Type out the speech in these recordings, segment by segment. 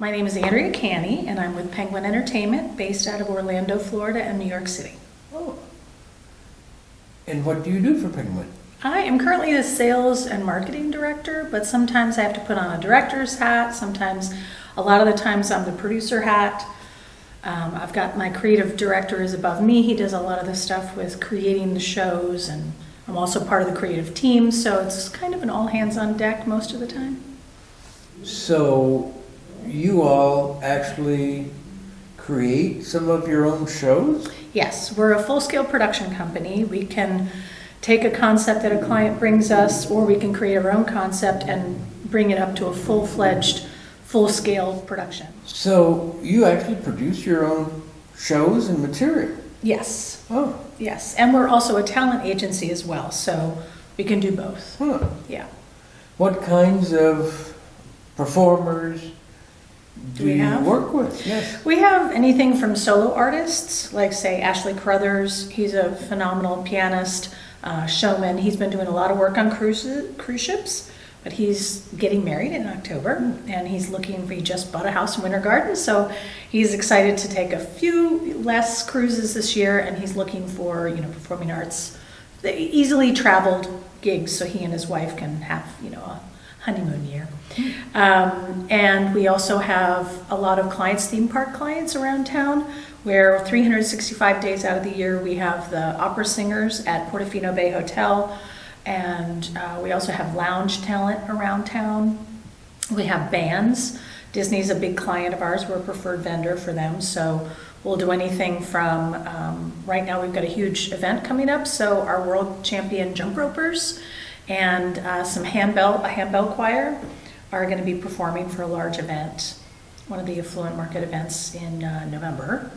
My name is Andrea Canny, and I'm with Penguin Entertainment, based out of Orlando, Florida, and New York City. Oh. And what do you do for Penguin? I am currently the sales and marketing director, but sometimes I have to put on a director's hat. Sometimes, a lot of the times, I'm the producer hat. I've got my creative director is above me. He does a lot of the stuff with creating the shows, and I'm also part of the creative team, so it's kind of an all hands on deck most of the time. So you all actually create some of your own shows? Yes, we're a full-scale production company. We can take a concept that a client brings us, or we can create our own concept and bring it up to a full-fledged, full-scale production. So you actually produce your own shows and material? Yes, Oh, yes. And we're also a talent agency as well, so we can do both. huh. Yeah. What kinds of performers do we you have? work with? Yes. We have anything from solo artists, like say Ashley Carruthers. He's a phenomenal pianist, showman. He's been doing a lot of work on cruise ships, but he's getting married in October, and he just bought a house in Winter Garden, so he's excited to take a few less cruises this year, and he's looking for, performing arts, easily traveled gigs, so he and his wife can have, a honeymoon year. And we also have a lot of clients, theme park clients around town, where 365 days out of the year we have the opera singers at Portofino Bay Hotel, and we also have lounge talent around town. We have bands. Disney's a big client of ours. We're a preferred vendor for them, so we'll do anything from, right now we've got a huge event coming up, so our world champion jump ropers and a handbell choir are going to be performing for a large event, one of the affluent market events in November.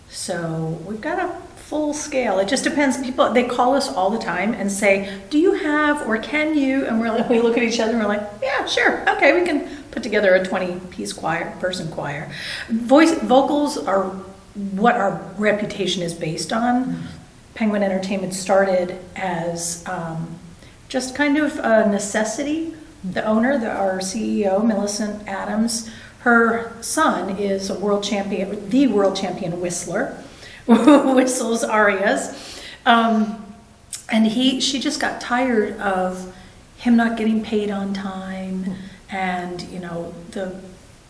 So we've got a full scale. It just depends. People, they call us all the time and say, do you have or can you? And we look at each other and we're like, yeah, sure. Okay, we can put together a 20-piece person choir. Vocals are what our reputation is based on. Mm-hmm. Penguin Entertainment started as just kind of a necessity. The owner, our CEO, Millicent Adams, her son is the world champion whistler, whistles arias, and she just got tired of him not getting paid on time, and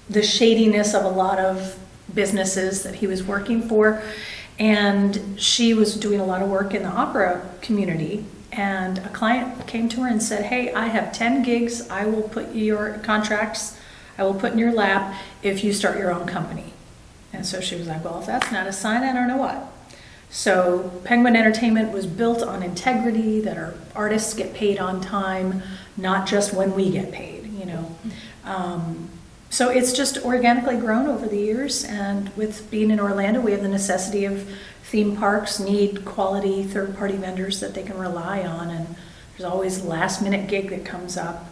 the shadiness of a lot of businesses that he was working for, and she was doing a lot of work in the opera community. And a client came to her and said, hey, I have 10 gigs. I will put your contracts, I will put in your lap if you start your own company. And so she was like, well, if that's not a sign, I don't know what. So Penguin Entertainment was built on integrity, that our artists get paid on time, not just when we get paid, So it's just organically grown over the years. And with being in Orlando, we have the necessity of theme parks need quality third-party vendors that they can rely on, and there's always a last-minute gig that comes up.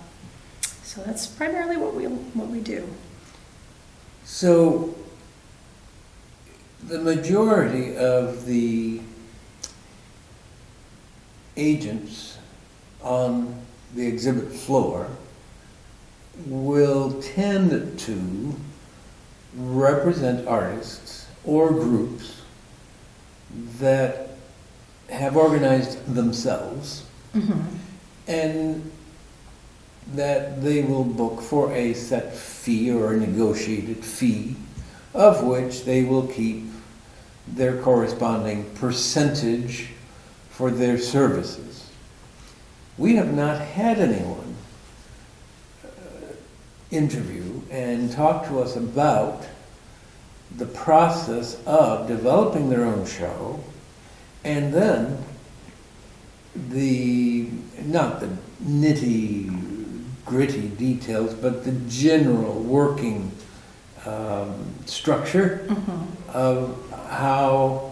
So that's primarily what we do. So the majority of the agents on the exhibit floor will tend to represent artists or groups that have organized themselves, mm-hmm. and that they will book for a set fee or a negotiated fee, of which they will keep their corresponding percentage for their services. We have not had anyone interview and talk to us about the process of developing their own show, and then not the nitty-gritty details, but the general working structure mm-hmm. of how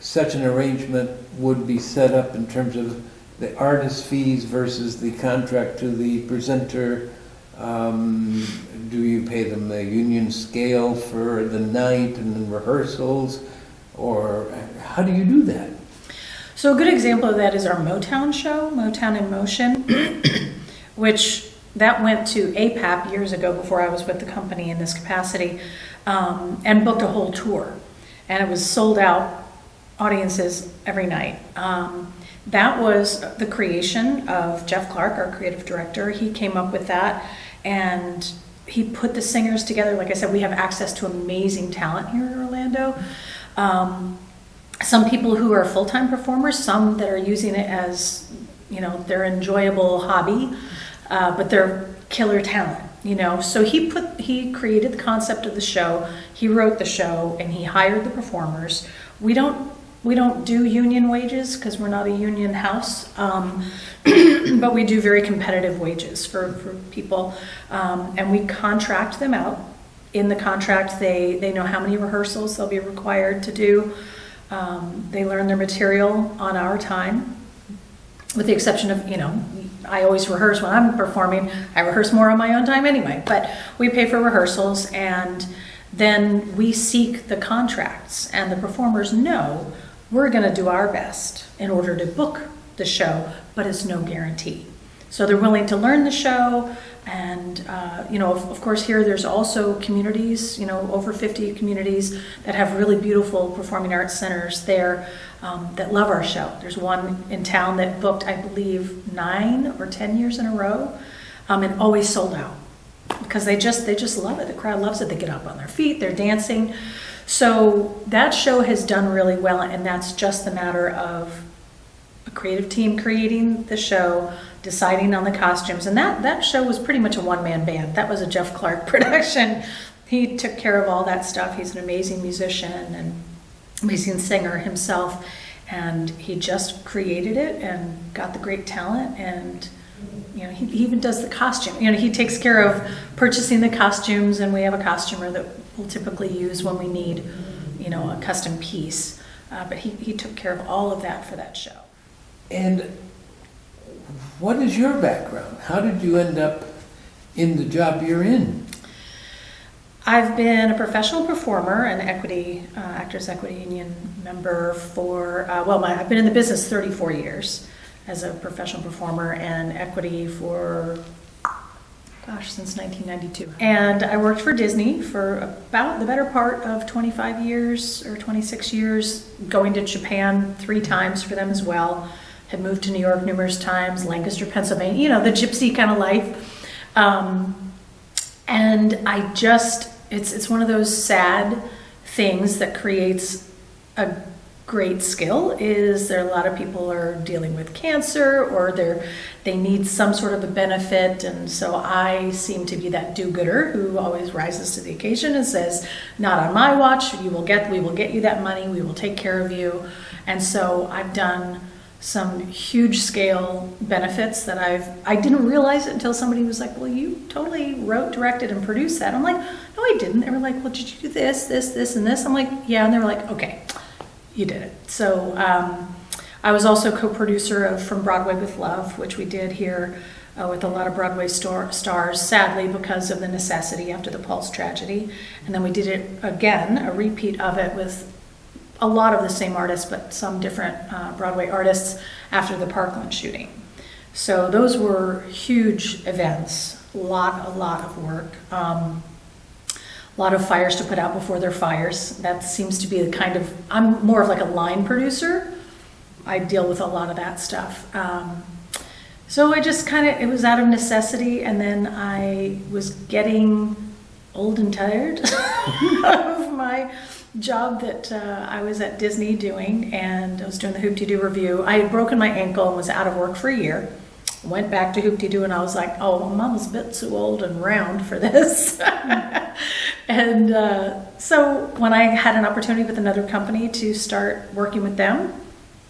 such an arrangement would be set up in terms of the artist fees versus the contract to the presenter. Do you pay them the union scale for the night and then rehearsals, or how do you do that? So a good example of that is our Motown show, Motown in Motion, which that went to APAP years ago before I was with the company in this capacity, and booked a whole tour. And it was sold out audiences every night. That was the creation of Jeff Clark, our creative director. He came up with that, and he put the singers together. Like I said, we have access to amazing talent here in Orlando. Some people who are full-time performers, some that are using it as, their enjoyable hobby, but they're killer talent, So he created the concept of the show, he wrote the show, and he hired the performers. We don't do union wages because we're not a union house, but we do very competitive wages for people, and we contract them out. In the contract, they know how many rehearsals they'll be required to do. They learn their material on our time, with the exception of, I always rehearse when I'm performing. I rehearse more on my own time anyway, but we pay for rehearsals, and then we seek the contracts, and the performers know we're going to do our best in order to book the show, but it's no guarantee. So they're willing to learn the show, and of course here there's also communities, over 50 communities that have really beautiful performing arts centers there, that love our show. There's one in town that booked, I believe, 9 or 10 years in a row, and always sold out because they just love it. The crowd loves it. They get up on their feet, they're dancing. So that show has done really well, and that's just the matter of a creative team creating the show, deciding on the costumes, and that show was pretty much a one-man band. That was a Jeff Clark production. He took care of all that stuff. He's an amazing musician and amazing singer himself, and he just created it and got the great talent, and he even does the costume. He takes care of purchasing the costumes, and we have a costumer that we'll typically use when we need a custom piece, but he took care of all of that for that show. And what is your background? How did you end up in the job you're in? I've been a professional performer and Actors Equity Union member for, I've been in the business 34 years as a professional performer, and equity for, since 1992. And I worked for Disney for about the better part of 25 years or 26 years, going to Japan 3 times for them as well. Had moved to New York numerous times, Lancaster, Pennsylvania, the gypsy kind of life. And it's one of those sad things that creates a great skill, is there a lot of people are dealing with cancer, or they need some sort of a benefit, and so I seem to be that do-gooder who always rises to the occasion and says, not on my watch, we will get you that money, we will take care of you. And so I've done some huge scale benefits that I didn't realize it until somebody was like, well, you totally wrote, directed, and produced that. I'm like, no, I didn't. They were like, well, did you do this, and this? I'm like, yeah. And they were like, okay, you did it. So I was also co-producer of From Broadway with Love, which we did here with a lot of Broadway stars, sadly, because of the necessity after the Pulse tragedy. And then we did it again, a repeat of it with a lot of the same artists, but some different Broadway artists after the Parkland shooting. So those were huge events, a lot of work. A lot of fires to put out before they're fires. That seems to be the kind of, I'm more of like a line producer. I deal with a lot of that stuff. So I just it was out of necessity, and then I was getting old and tired of my job that I was at Disney doing, and I was doing the Hoop-Dee-Doo review. I had broken my ankle and was out of work for a year. Went back to Hoop-Dee-Doo, and I was like, oh, Mama's a bit too old and round for this. And so when I had an opportunity with another company to start working with them,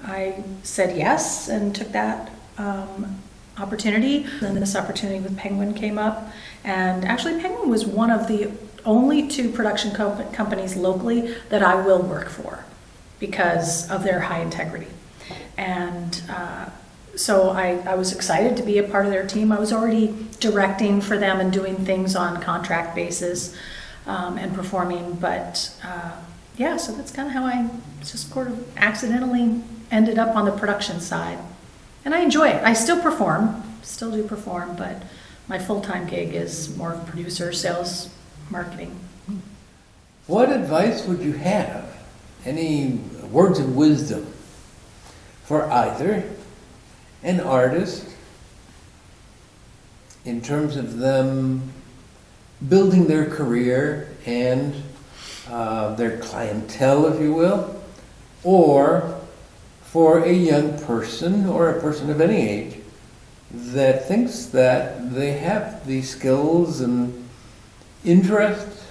I said yes and took that opportunity. Then this opportunity with Penguin came up, and actually Penguin was one of the only 2 production companies locally that I will work for because of their high integrity. And so I was excited to be a part of their team. I was already directing for them and doing things on contract basis and performing, but so that's kind of how I just sort of accidentally ended up on the production side. And I enjoy it. I still do perform, but My full-time gig is more of producer, sales, marketing. What advice would you have, any words of wisdom for either an artist in terms of them building their career and their clientele, if you will, or for a young person or a person of any age that thinks that they have the skills and interest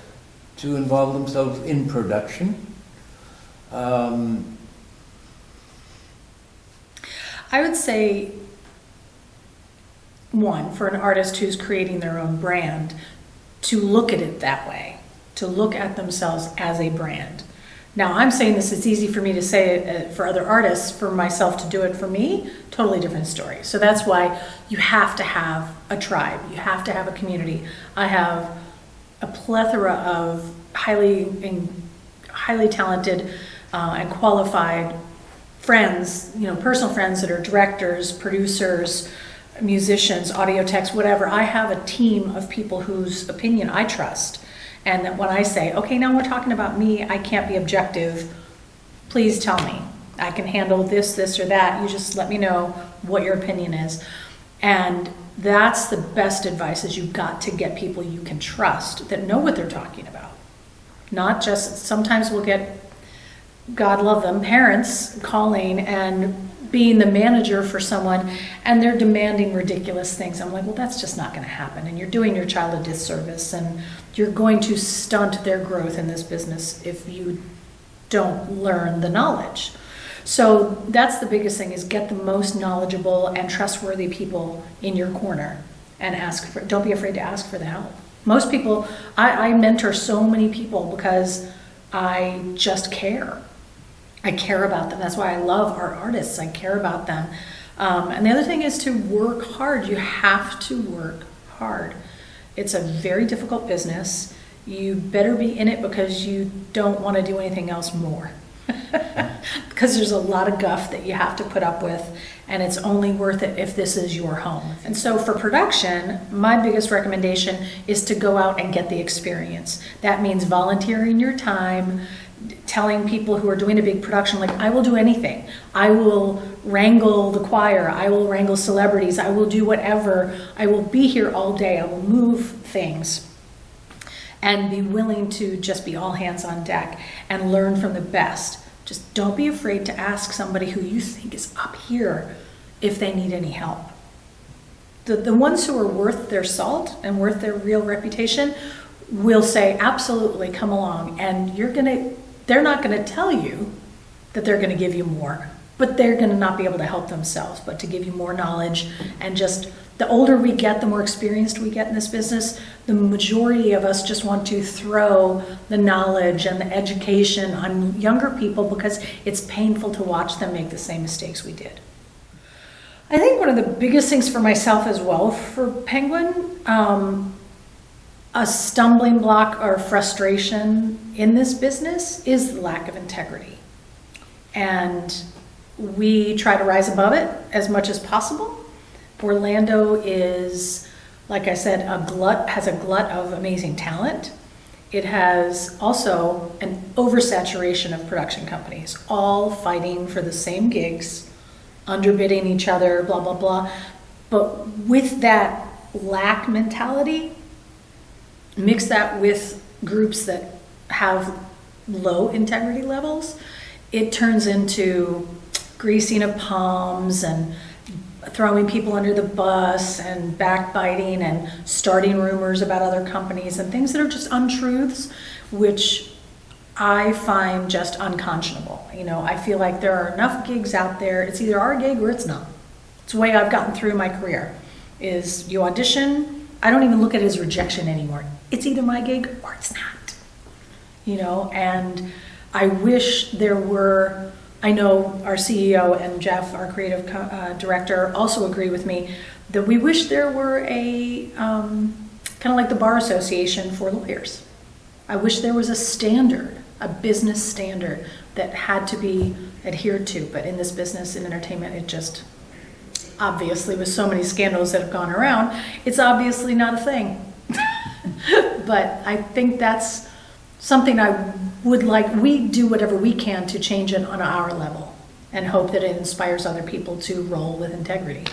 to involve themselves in production? I would say, one, for an artist who's creating their own brand, to look at it that way, to look at themselves as a brand. Now, I'm saying this, it's easy for me to say it for other artists, for myself to do it for me, totally different story. So that's why you have to have a tribe, you have to have a community. I have a plethora of highly talented and qualified friends, personal friends that are directors, producers, musicians, audio techs, whatever. I have a team of people whose opinion I trust. And that when I say, okay, now we're talking about me, I can't be objective, please tell me. I can handle this, or that. You just let me know what your opinion is. And that's the best advice, is you've got to get people you can trust that know what they're talking about. Not just, sometimes we'll get, God love them, parents calling and being the manager for someone, and they're demanding ridiculous things. I'm like, well, that's just not going to happen, and you're doing your child a disservice, and you're going to stunt their growth in this business if you don't learn the knowledge. So that's the biggest thing, is get the most knowledgeable and trustworthy people in your corner and don't be afraid to ask for the help. Most people, I mentor so many people because I just care. I care about them. That's why I love our artists. I care about them. And the other thing is to work hard. You have to work hard. It's a very difficult business. You better be in it because you don't want to do anything else more. Because there's a lot of guff that you have to put up with, and it's only worth it if this is your home. And so for production, my biggest recommendation is to go out and get the experience. That means volunteering your time, telling people who are doing a big production, like, I will do anything. I will wrangle the choir. I will wrangle celebrities. I will do whatever. I will be here all day. I will move things. And be willing to just be all hands on deck and learn from the best. Just don't be afraid to ask somebody who you think is up here if they need any help. The ones who are worth their salt and worth their real reputation will say, absolutely, come along. And they're not going to tell you that they're going to give you more, but they're going to not be able to help themselves, but to give you more knowledge. And just the older we get, the more experienced we get in this business, the majority of us just want to throw the knowledge and the education on younger people because it's painful to watch them make the same mistakes we did. I think one of the biggest things for myself as well for Penguin, a stumbling block or frustration in this business is the lack of integrity. And we try to rise above it as much as possible. Orlando is, like I said, has a glut of amazing talent. It has also an oversaturation of production companies, all fighting for the same gigs, underbidding each other, blah, blah, blah. But with that lack mentality, mix that with groups that have low integrity levels, it turns into greasing of palms and throwing people under the bus and backbiting and starting rumors about other companies and things that are just untruths, which I find just unconscionable. I feel like there are enough gigs out there. It's either our gig or it's not. It's the way I've gotten through my career, is you audition. I don't even look at it as rejection anymore. It's either my gig or it's not. And I wish there were, I know our CEO and Jeff, our creative director, also agree with me that we wish there were a, kind of like the Bar Association for lawyers. I wish there was a standard, a business standard that had to be adhered to, but in this business, in entertainment, obviously with so many scandals that have gone around, it's obviously not a thing. But I think that's something I would like, we do whatever we can to change it on our level and hope that it inspires other people to roll with integrity.